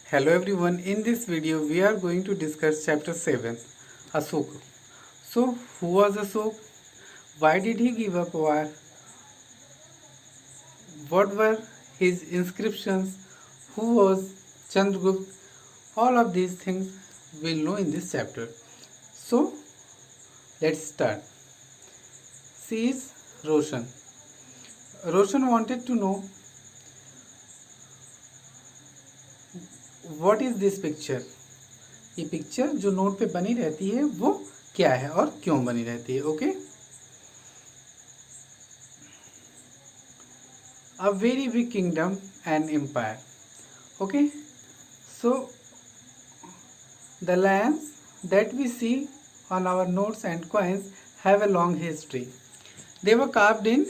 Hello everyone, in this video we are going to discuss chapter 7, Ashoka. So, who was Ashoka? Why did he give up war? What were his inscriptions? Who was Chandragupta? All of these things we'll know in this chapter. So, let's start. She is Roshan. Roshan wanted to know what is this picture. ये picture जो note पे बनी रहती है वो क्या है और क्यों बनी रहती है. Okay, a very big kingdom and empire. Okay, so the lands that we see on our notes and coins have a long history. They were carved in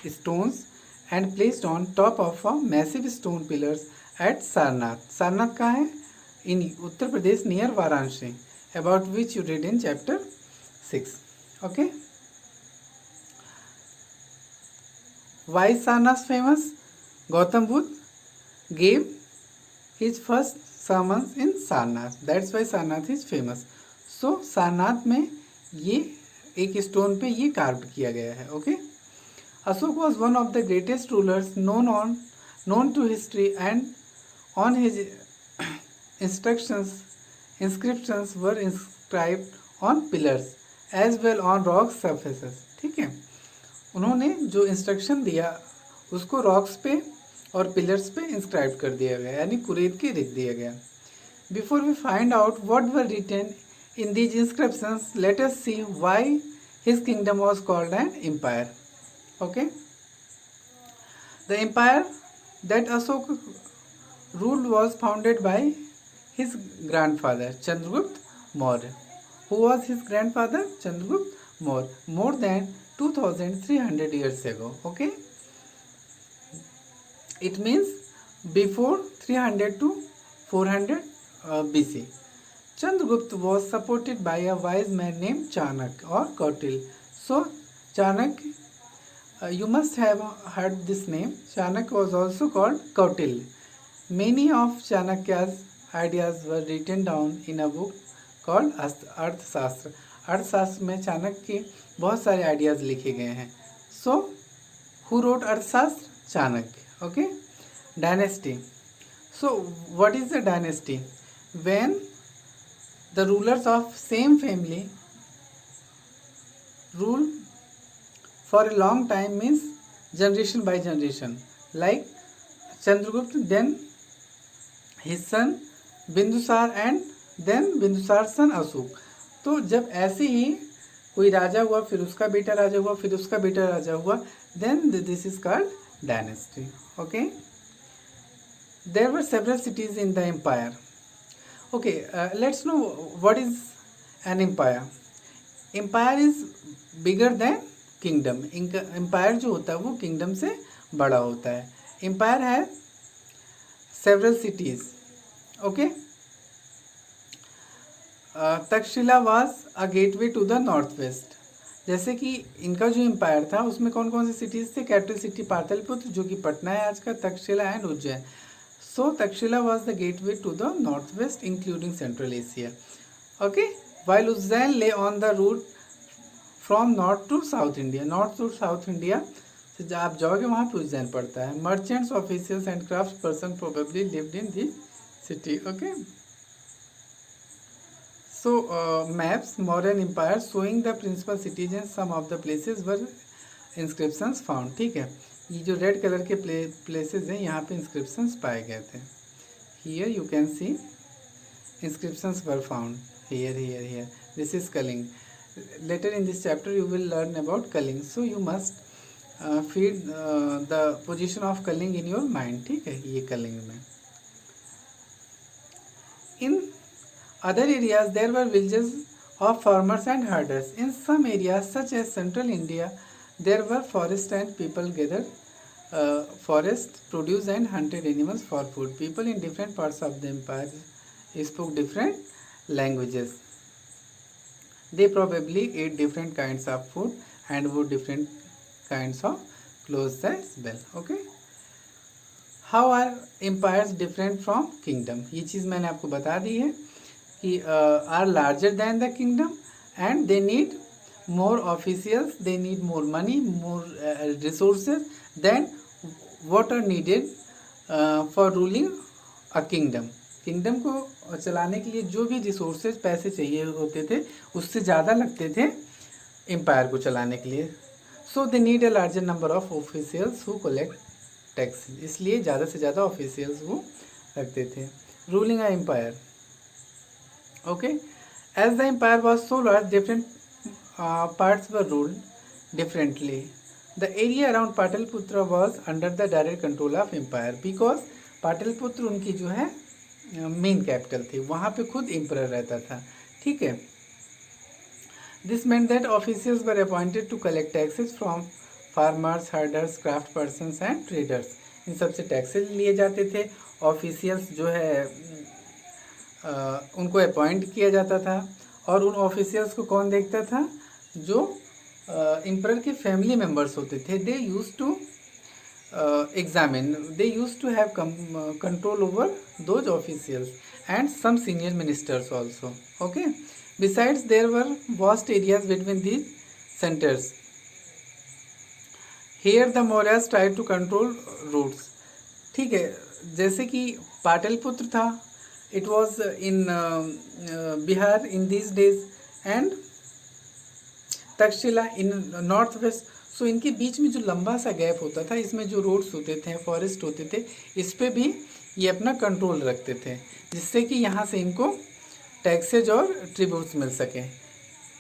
stones and placed on top of a massive stone pillars at Sarnath. Sarnath कहाँ है? In Uttar Pradesh near Varanasi, about which you read in chapter 6. Okay. Why is Sarnath famous? Gautam Buddha gave his first sermons in Sarnath. That's why Sarnath is famous. So Sarnath में ये एक stone पे ये curve किया गया है. Okay. Ashoka was one of the greatest rulers known to history, and on his inscriptions were inscribed on pillars as well on rock surfaces. ठीक है, उन्होंने जो इंस्ट्रक्शन दिया उसको रॉक्स पे और पिलर्स पे इंस्क्राइब कर दिया गया, यानी कुरेद के लिख दिया गया. Before we find out what were written in these inscriptions, let us see why his kingdom was called an empire. Okay, the empire that Ashoka ruled was founded by his grandfather Chandragupta Maurya. Who was his grandfather? Chandragupta Maurya, more than 2300 years ago. Okay, it means before 300 to 400 BC. Chandragupta was supported by a wise man named Chanakya or Kautil. So Chanakya, you must have heard this name. Chanakya was also called Kautilya. Many of Chanakya's ideas were written down in a book called अर्थशास्त्र. अर्थशास्त्र में चाणक्य के बहुत सारे ideas लिखे गए हैं. So who wrote अर्थशास्त्र? Chanakya. Okay. Dynasty. So what is the dynasty? When the rulers of same family rule for a long time, means generation by generation, like Chandragupta, then his son Bindusar, and then Bindusar's son Ashoka. तो जब ऐसे ही कोई राजा हुआ, फिर उसका बेटा राजा हुआ, फिर उसका बेटा राजा हुआ, then this is called dynasty. Okay, there were several cities in the empire. Okay, let's know what is an empire. Empire is bigger than kingdom. Empire जो होता है वो kingdom से बड़ा होता है. Empire has several cities. Okay. Takshashila was a gateway to the northwest. जैसे कि इनका जो एम्पायर था उसमें कौन कौन से सिटीज़ थे? कैपिटल सिटी पाटलिपुत्र, जो कि पटना है आज का, Takshashila and Ujjain. So Takshila was the gateway to the northwest, including Central Asia. Okay, while Ujjain lay on the route from north to south India. North to south India से जब आप जाओगे वहाँ पे उज्जैन पड़ता है. Merchants, officials and craftspersons probably lived in this city. Okay. So maps, Mauryan Empire showing the principal cities and some of the places were inscriptions found. ठीक है, ये जो रेड कलर के प्लेसेस हैं यहाँ पे इंस्क्रिप्शंस पाए गए थे. Here you can see inscriptions were found. Here this is Kalinga. Later in this chapter you will learn about Kalinga, so you must feed the position of Kalinga in your mind. ठीक है, ये कलिंग में. In other areas there were villages of farmers and herders. In some areas such as central India, there were forests and people gathered forest produce and hunted animals for food. People in different parts of the empire spoke different languages. They probably ate different kinds of food and wore different kinds of clothes as well. Okay. How are empires different from kingdom, ये चीज़ मैंने आपको बता दी है कि are larger than the kingdom and they need more officials, they need more money, more resources than what are needed for ruling a kingdom. Kingdom को चलाने के लिए जो भी रिसोर्सेज पैसे चाहिए होते थे उससे ज़्यादा लगते थे एम्पायर को चलाने के लिए. So they need a larger number of officials who collect tax, इसलिए ज़्यादा से ज़्यादा ऑफिशियल्स वो रखते थे. Ruling a empire. Okay, as the empire was so large different parts were ruled differently. The area around Pataliputra was under the direct control of empire because Pataliputra उनकी जो है मेन कैपिटल थी, वहाँ पे खुद एम्परर रहता था. ठीक है. This meant that officials were appointed to collect taxes from farmers, herders, craft persons and traders. इन सबसे टैक्सेस लिए जाते थे. ऑफिशियल्स जो है उनको अपॉइंट किया जाता था और उन ऑफिशियल्स को कौन देखता था? जो एम्परर के फैमिली मेम्बर्स होते थे. They use to examine, they use to have control over those officials and some senior ministers also. Okay, besides there were vast areas between these centres. Here the Mauryas try to control routes. ठीक है, जैसे कि पाटलिपुत्र था, it was in Bihar in these days and Takshashila in north west. So इनके बीच में जो लंबा सा गैप होता था, इसमें जो रोड्स होते थे, फॉरेस्ट होते थे, इस पे भी ये अपना कंट्रोल रखते थे जिससे कि यहाँ से इनको टैक्सेज और ट्रिब्यूट्स मिल सके.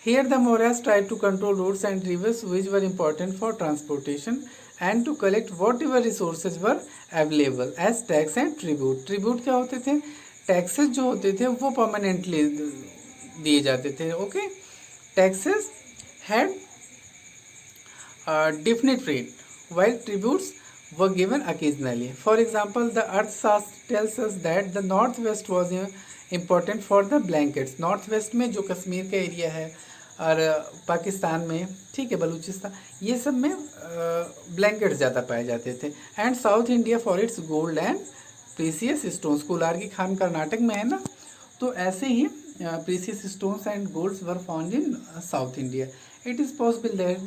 Here the Mauryas try to control roads and rivers which were important for transportation and to collect whatever resources were available as tax and tribute. Tribute क्या होते थे? टैक्सेस जो होते थे वो परमानेंटली दिए जाते थे. Okay, taxes had definite rate while tributes were given occasionally. For example, the Arthashastra tells us that the northwest was important for the blankets. Northwest में जो कश्मीर का एरिया है और पाकिस्तान में, ठीक है, बलूचिस्तान, ये सब में ब्लैंकेट्स ज़्यादा पाए जाते थे. And south India for its gold and precious stones. Kolar की खान कर्नाटक में है ना, तो ऐसे ही precious stones and golds were found in south India. It is possible that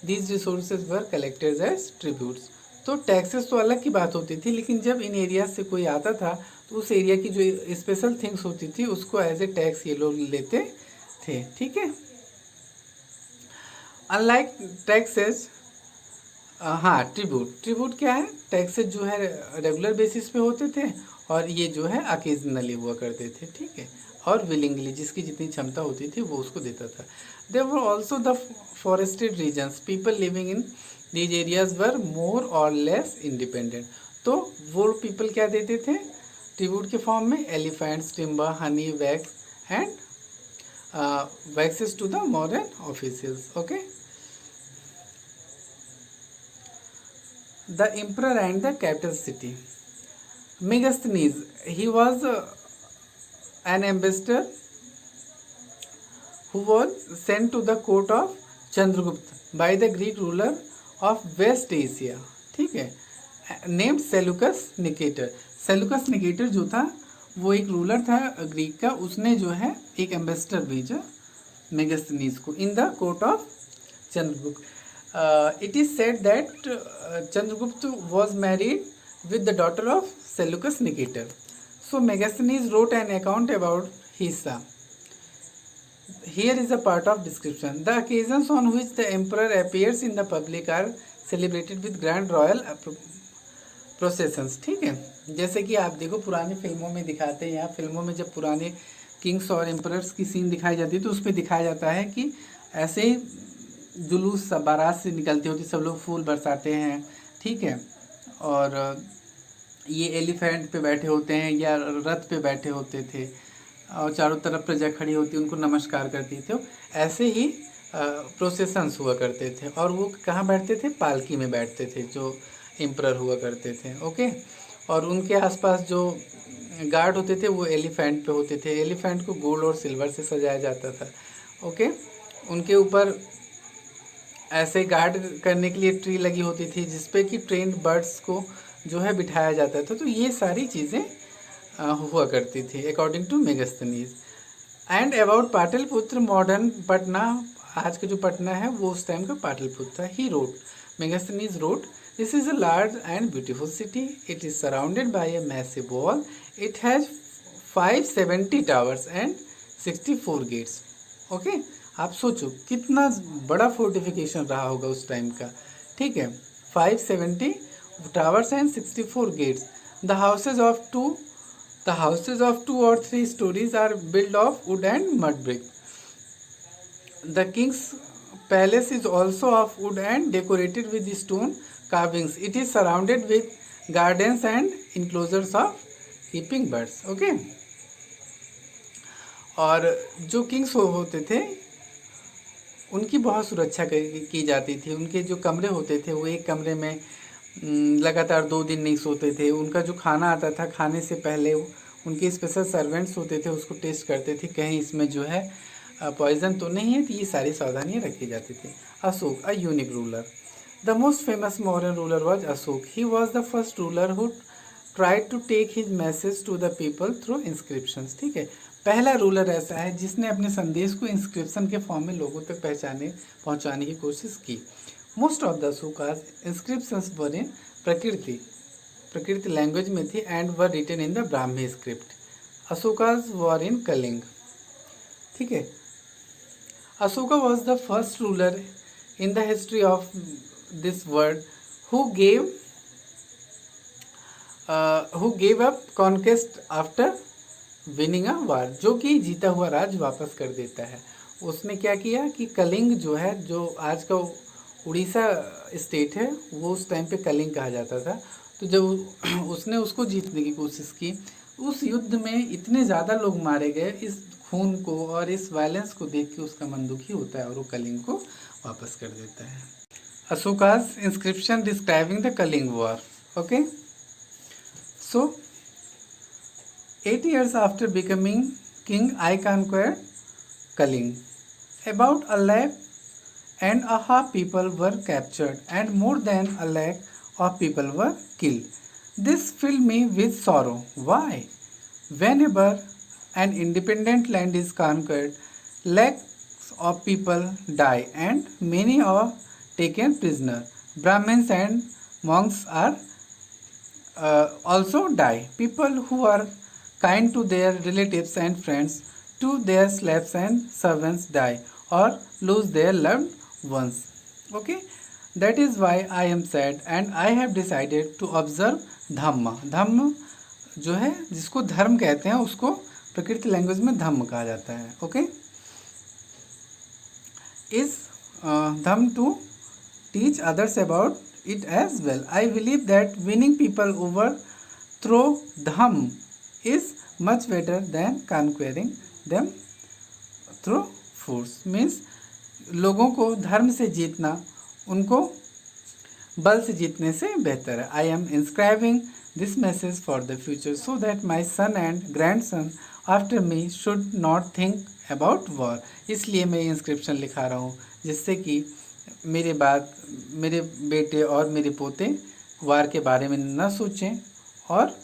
these resources were collected as tributes. तो टैक्सेस तो अलग की बात होती थी, लेकिन जब इन एरिया से कोई आता था तो उस एरिया की जो स्पेशल थिंग्स होती थी उसको एज ए टैक्स ये लोग लेते थे. ठीक है. अनलाइक टैक्सेस, हाँ, ट्रिब्यूट क्या है? टैक्सेस जो है रेगुलर बेसिस पे होते थे और ये जो है अकेजनली हुआ करते थे. ठीक है, और विलिंगली, जिसकी जितनी क्षमता होती थी वो उसको देता था. There were also the forested regions. People living in these areas were more और लेस इंडिपेंडेंट. तो वो पीपल क्या देते थे ट्रिब्यूट के फॉर्म में? Elephants, timber, honey, wax and waxes to the modern officials. Okay. The emperor and the capital city. Megasthenes, he was an ambassador who was sent to the court of Chandragupta by the Greek ruler of West Asia. ठीक है, named Seleucus Nicator. Seleucus Nicator जो था वो एक ruler था Greek का. उसने जो है एक एम्बेसडर भेजा मेगास्थनीज को in the court of Chandragupta. It is said that Chandragupta was married with the daughter of Seleucus Nicator. So Megasthenes wrote an account about his son. Here is a part of description. The occasions on which the emperor appears in the public are celebrated with grand royal processions. ठीक है, जैसे कि आप देखो पुरानी फिल्मों में दिखाते हैं, यहाँ फिल्मों में जब पुराने किंग्स और एम्परर्स की सीन दिखाई जाती है तो उसमें दिखाया जाता है कि ऐसे जुलूस बारात से निकलती होती, सब लोग फूल बरसाते हैं. ठीक है, और ये एलिफेंट पे बैठे होते हैं या रथ पे बैठे होते थे और चारों तरफ प्रजा खड़ी होती, उनको नमस्कार करती थे. ऐसे ही प्रोसेसन्स हुआ करते थे. और वो कहाँ बैठते थे? पालकी में बैठते थे जो एम्परर हुआ करते थे. ओके, और उनके आसपास जो गार्ड होते थे वो एलिफेंट पे होते थे. एलिफेंट को गोल्ड और सिल्वर से सजाया जाता था. ओके, उनके ऊपर ऐसे गार्ड करने के लिए ट्री लगी होती थी जिसपे कि ट्रेंड बर्ड्स को जो है बिठाया जाता था। तो ये सारी चीज़ें हुआ करती थी according to Megasthenes. And about Pataliputra modern Patna, आज का जो पटना है वो उस टाइम का पाटलिपुत्र था। He wrote, Megasthenes wrote, this is a large and beautiful city, it is surrounded by a massive wall, it has 570 towers and 64 gates. Okay, आप सोचो कितना बड़ा फोर्टिफिकेशन रहा होगा उस टाइम का। ठीक है, 570 towers and 64 gates. The houses of 2 or 3 stories are built of wood and mud brick. The king's palace is also of wood and decorated with stone carvings. It is surrounded with gardens and enclosures of keeping birds. Okay. और जो Kings होते थे उनकी बहुत सुरक्षा की जाती थी। उनके जो कमरे होते थे वो एक कमरे में लगातार 2 दिन नहीं सोते थे। उनका जो खाना आता था, खाने से पहले उनके स्पेशल सर्वेंट्स होते थे, उसको टेस्ट करते थे कहीं इसमें जो है पॉइजन तो नहीं है। तो ये सारी सावधानियाँ रखी जाती थी। Ashoka, a unique ruler. The most famous Mauryan ruler was Ashoka. He was the first ruler who tried to take his message to the people through inscriptions. ठीक है, पहला रूलर ऐसा है जिसने अपने संदेश को इंस्क्रिप्शन के फॉर्म में लोगों तक पहुंचाने की कोशिश की। Most of the Ashoka's inscriptions were in Prakrit language में थी and were written in the Brahmi script. Ashoka's were in Kalinga. ठीक है, Ashoka was the first ruler in the history of this world who gave up conquest after winning a war, जो कि जीता हुआ राज वापस कर देता है। उसने क्या किया कि कलिंग जो है, जो आज का उड़ीसा स्टेट है, वो उस टाइम पे कलिंग कहा जाता था। तो जब उसने उसको जीतने की कोशिश की, उस युद्ध में इतने ज़्यादा लोग मारे गए। इस खून को और इस वायलेंस को देख के उसका मन दुखी होता है और वो कलिंग को वापस कर देता है। Ashoka's inscription describing the Kalinga war. Okay, so 8 years after becoming king, I conquered Kaling. About 1.5 lakh people were captured and more than 1 lakh of people were killed. This filled me with sorrow. Why? Whenever an independent land is conquered, lakhs of people die and many are taken prisoner. Brahmins and monks are also die. People who are kind to their relatives and friends, to their slaves and servants die or lose their loved ones. Okay, that is why I am sad and I have decided to observe धम्म। धम्म जो है, जिसको धर्म कहते हैं, उसको प्रकृति language में धम्म कहा जाता है। Okay, is dhamma to teach others about it as well. I believe that winning people over through dham is much better than conquering them through force. Means लोगों को धर्म से जीतना उनको बल से जीतने से बेहतर है। I am inscribing this message for the future so that my son and grandson after me should not think about war. इसलिए मैं इंस्क्रिप्शन लिखा रहा हूँ जिससे कि मेरे बाद मेरे बेटे और मेरे पोते वार के बारे में न सोचें और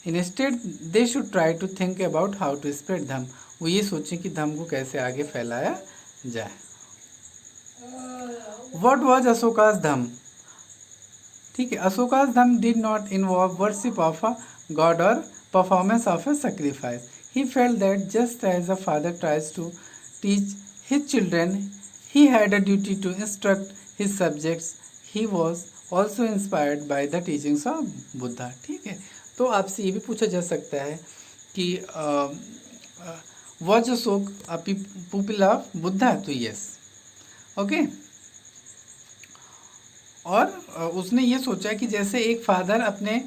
instead they should try to think about how to spread dharma. वो ये सोचें कि धर्म को कैसे आगे फैलाया जाए। व्हाट वाज अशोकास धर्म? ठीक है, Ashoka's dharma did not involve worship of a god और performance of a sacrifice. He felt that just as a father tries to teach his children, he had a duty to instruct his subjects. He was also inspired by the teachings of Buddha. ठीक है, तो आपसे ये भी पूछा जा सकता है कि was Ashok a pupil of Buddha? तो yes. ओके, और उसने ये सोचा कि जैसे एक फादर अपने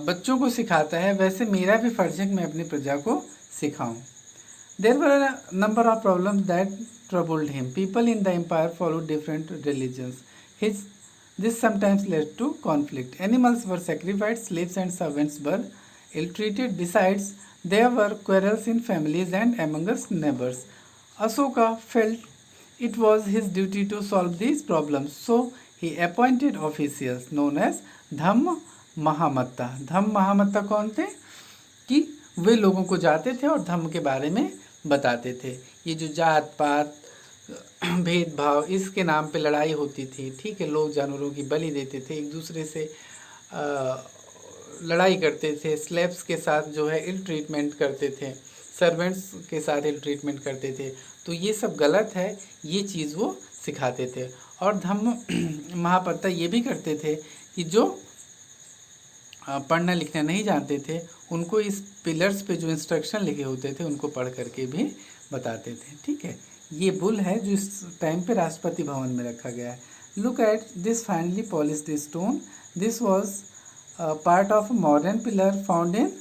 बच्चों को सिखाता है, वैसे मेरा भी फर्ज है कि मैं अपनी प्रजा को सिखाऊं। There were a number of problems that troubled him. People in the empire followed different religions. This sometimes led to conflict. Animals were sacrificed, slaves and servants were ill-treated. Besides, there were quarrels in families and amongst neighbors. Ashoka felt it was his duty to solve these problems, so he appointed officials known as धम्म महामत्ता। धम्म महामत्ता कौन थे? कि वे लोगों को जाते थे और धम्म के बारे में बताते थे। ये जो जात पात भेदभाव इसके नाम पे लड़ाई होती थी, ठीक है, लोग जानवरों की बलि देते थे, एक दूसरे से लड़ाई करते थे, स्लेव्स के साथ जो है इल ट्रीटमेंट करते थे, सर्वेंट्स के साथ इल ट्रीटमेंट करते थे, तो ये सब गलत है, ये चीज़ वो सिखाते थे। और धम्म महापत्ता ये भी करते थे कि जो पढ़ना लिखना नहीं जानते थे उनको इस पिलर्स पे जो इंस्ट्रक्शन लिखे होते थे उनको पढ़ करके भी बताते थे, ठीक है। ये बुल है जो इस टाइम पे राष्ट्रपति भवन में रखा गया है। Look at this finally polished stone, this was part of modern pillar found in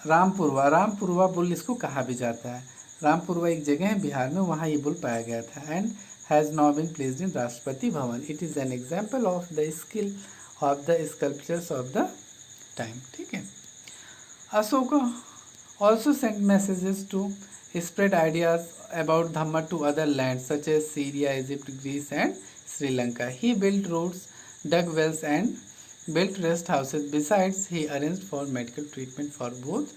Rampurwa. Rampurwa bull इसको कहा भी जाता है। रामपुरवा एक जगह है बिहार में, वहाँ ये बुल पाया गया था and has now been placed in Rashtrapati Bhavan. It is an example of the skill of the sculptures of the time, ठीक है। Ashoka also sent messages to spread ideas about Dhamma to other lands such as Syria, Egypt, Greece and Sri Lanka. He built roads, dug wells and built rest houses. Besides, he arranged for medical treatment for both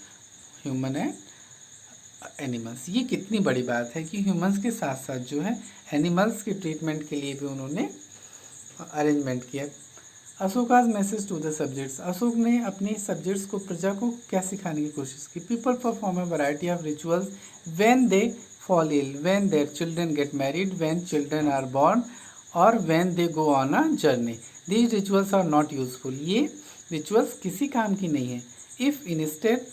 human and animals. ये कितनी बड़ी बात है कि humans के साथ साथ जो है एनिमल्स के ट्रीटमेंट के लिए भी उन्होंने अरेंजमेंट किया। Ashoka's message to the subjects, Ashok ने अपने सब्जेक्ट्स को प्रजा को क्या सिखाने की कोशिश की। People perform a variety of rituals when they fall ill, when their children get married, when children are born और when they go on a journey. These rituals are not useful, ये रिचुअल्स किसी काम की नहीं है। If instead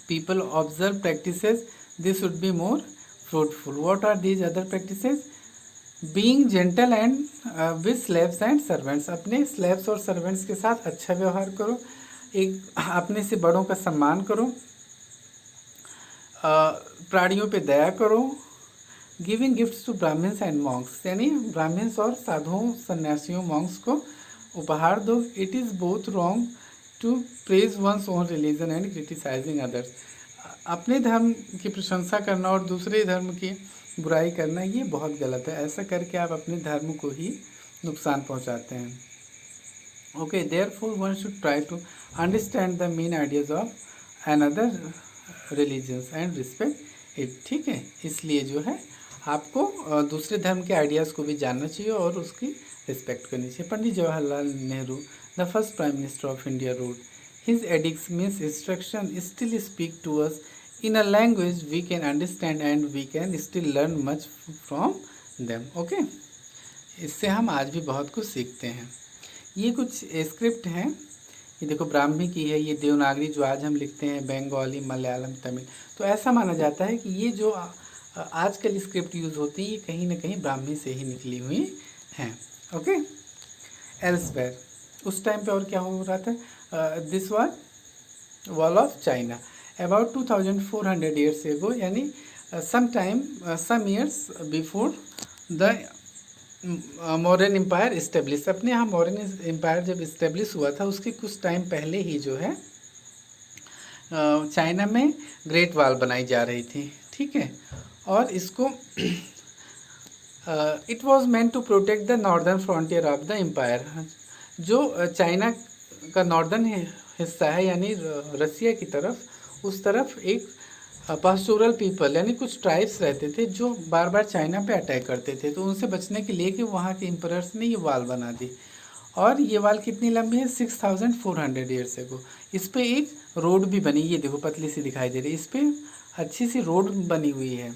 people observe practices this should be more fruitful. What are these other practices? Being gentle and with slaves and servants, अपने slaves और servants के साथ अच्छा व्यवहार करो, एक अपने से बड़ों का सम्मान करो, प्राणियों पे दया करो। Giving gifts to Brahmins and monks, यानी ब्राह्मण्स और साधुओं सन्यासियों मॉन्क्स को उपहार दो। It is both wrong to praise one's own religion and criticising others, अपने धर्म की प्रशंसा करना और दूसरे धर्म की बुराई करना ये बहुत गलत है। ऐसा करके आप अपने धर्म को ही नुकसान पहुंचाते हैं। Okay, therefore one should try to understand the main ideas of another religions and respect it, ठीक है। इसलिए जो है आपको दूसरे धर्म के आइडियाज़ को भी जानना चाहिए और उसकी रिस्पेक्ट करनी चाहिए। Pandit Jawaharlal Nehru, the first prime minister of India, wrote his edicts means instruction still speak to us in a language we can understand and we can still learn much from them. Okay, इससे हम आज भी बहुत कुछ सीखते हैं। ये कुछ स्क्रिप्ट हैं, ये देखो ब्राह्मी की है, ये देवनागरी जो आज हम लिखते हैं, बंगाली, मलयालम, तमिल। तो ऐसा माना जाता है कि ये जो आजकल स्क्रिप्ट यूज़ होती है ये कहीं ना कहीं ब्राह्मी से ही निकली हुई हैं। ओके, एल्सवेयर, उस टाइम पे और क्या हो रहा था? This was wall of China about 2400 years ago, यानी some years before the modern empire establish. अपने यहाँ मॉडर्न एम्पायर जब इस्टेब्लिश हुआ था उसके कुछ टाइम पहले ही जो है चाइना में ग्रेट वॉल बनाई जा रही थी, ठीक है। और इसको it was meant to protect the northern frontier of the empire. जो चाइना का नॉर्दर्न हिस्सा है यानी रसिया की तरफ, उस तरफ एक पास्टोरल पीपल यानी कुछ ट्राइब्स रहते थे जो बार बार चाइना पे अटैक करते थे, तो उनसे बचने के लिए कि वहाँ के एम्परर्स ने ये वाल बना दी। और ये वाल कितनी लंबी है? 6400 ईयर्स एगो। इस पर एक रोड भी बनी, ये देखो पतली सी दिखाई दे रही है, इस पर अच्छी सी रोड बनी हुई है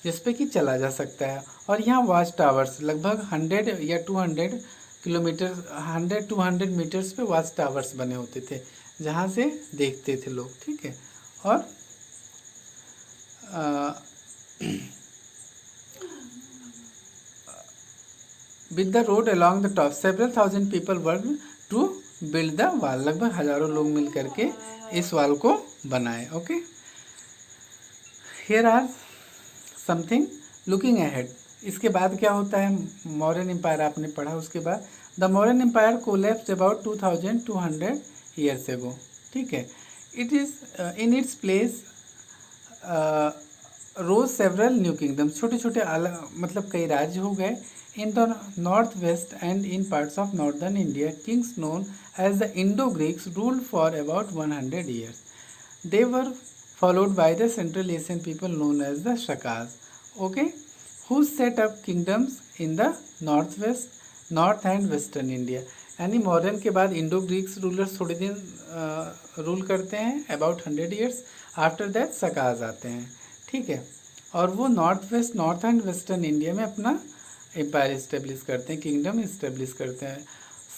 जिस पे कि चला जा सकता है। और यहाँ वॉच टावर्स लगभग 100 या 200 किलोमीटर 100-200 मीटर्स पे वॉच टावर्स बने होते थे जहाँ से देखते थे लोग, ठीक है। और with the road along the top several thousand people work to build the wall, लगभग हजारों लोग मिल करके इस वॉल को बनाए। Okay, here are something looking ahead. इसके बाद क्या होता है? मौर्यन एम्पायर आपने पढ़ा, उसके बाद the Mauryan empire collapsed about 2200 years ago, ठीक है। It is in its place rose several new kingdom, छोटे छोटे अलग मतलब कई राज्य हो गए। In the northwest and in parts of northern India, kings known as the Indo-Greeks ruled for about 100 years. They were followed by the Central Asian people known as the Shakas, okay, who set up kingdoms in the northwest, north and western India. यानी modern के बाद Indo Greeks rulers थोड़े दिन rule करते हैं, about 100 years. After that सकाज आते हैं, ठीक है, और वो north west, north and western India में अपना एम्पायर इस्टेब्लिश करते हैं, किंगडम इस्टेब्लिश करते हैं.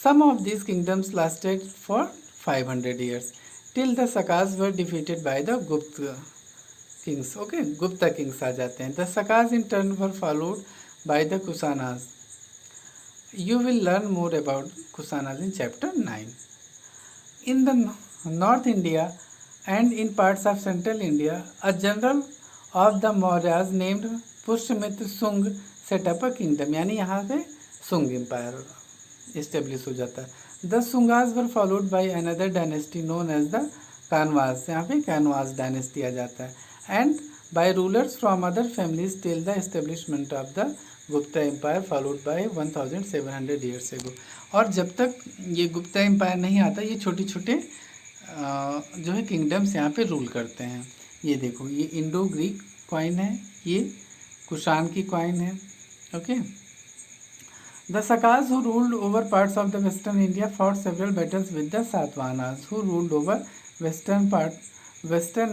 Some of this kingdoms lasted for 500 years till the Sakas were defeated by the Gupta kings. Okay, Gupta kings आ जाते हैं. The Sakas in turn were followed by the Kushanas. You will learn more about Kusanas in chapter 9. In the North India and in parts of Central India, a general of the Mauryas named Pushyamitra Sung set up a kingdom. यानी यहाँ पे Sung empire establish हो जाता है. The Sungas were followed by another dynasty known as the Kanwas. यहाँ पे Kanwas dynasty आ जाता है. And by rulers from other families till the establishment of the Gupta empire followed by 1700 years ago. और जब तक ये गुप्ता एम्पायर नहीं आता, ये छोटे छोटे जो है किंगडम्स यहाँ पे रूल करते हैं. ये देखो, ये इंडो ग्रीक कॉइन है, ये कुशान की कॉइन है. Okay, the Sakas who ruled over parts of the western India fought several battles with the Satavahanas who ruled over western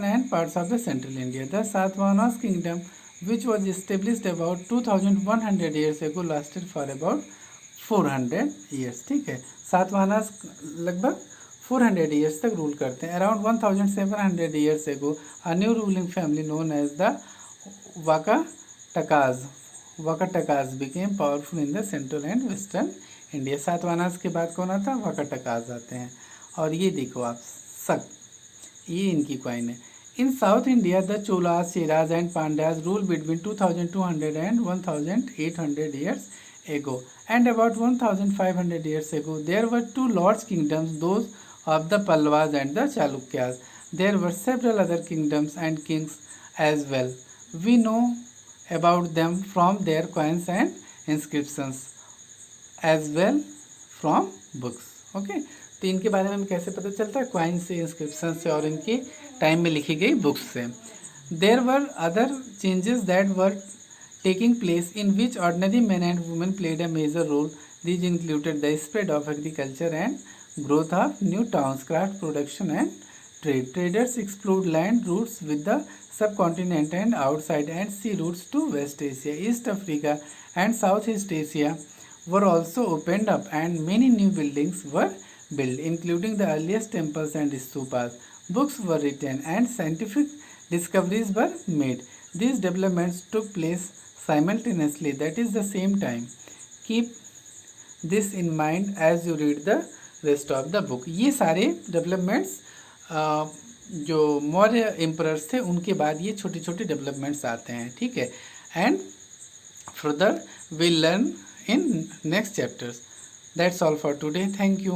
and parts of the central India. The Satavahanas kingdom which was established about 2100 years ago lasted for about 400 years. ठीक है, सातवाहनास लगभग 400 years तक rule करते हैं. Around 1700 years ago a new ruling family known as the Vakatakas became powerful in the central and western India. सातवाहनास के बाद कौन आता है? वाकाटकास आते हैं. और ये देखो आप, सक, ये इनकी कॉइन है. In South India, the Cholas, Cheras and Pandyas ruled between 2200 and 1800 years ago. And about 1500 years ago, there were two large kingdoms, those of the Pallavas and the Chalukyas. There were several other kingdoms and kings as well. We know about them from their coins and inscriptions as well from books. Okay? तो इनके बारे में हमें कैसे पता चलता है? Coin से, इंस्क्रिप्शन से और इनके टाइम में लिखी गई बुक्स से. There were other changes that were taking place in which ordinary man and women played a major role. These included the spread of agriculture and growth of new towns, craft production and trade. Traders explored land routes with the subcontinent and outside and sea routes to West Asia. East Africa and South East Asia were also opened up and many new buildings were built, including the earliest temples and stupas. Books were written and scientific discoveries were made. These developments took place simultaneously, that is the same time. Keep this in mind as you read the rest of the book. ये सारे developments जो Maurya emperors थे उनके बाद ये छोटे छोटे developments आते हैं. ठीक है, and further we'll learn in next chapters. That's all for today. Thank you.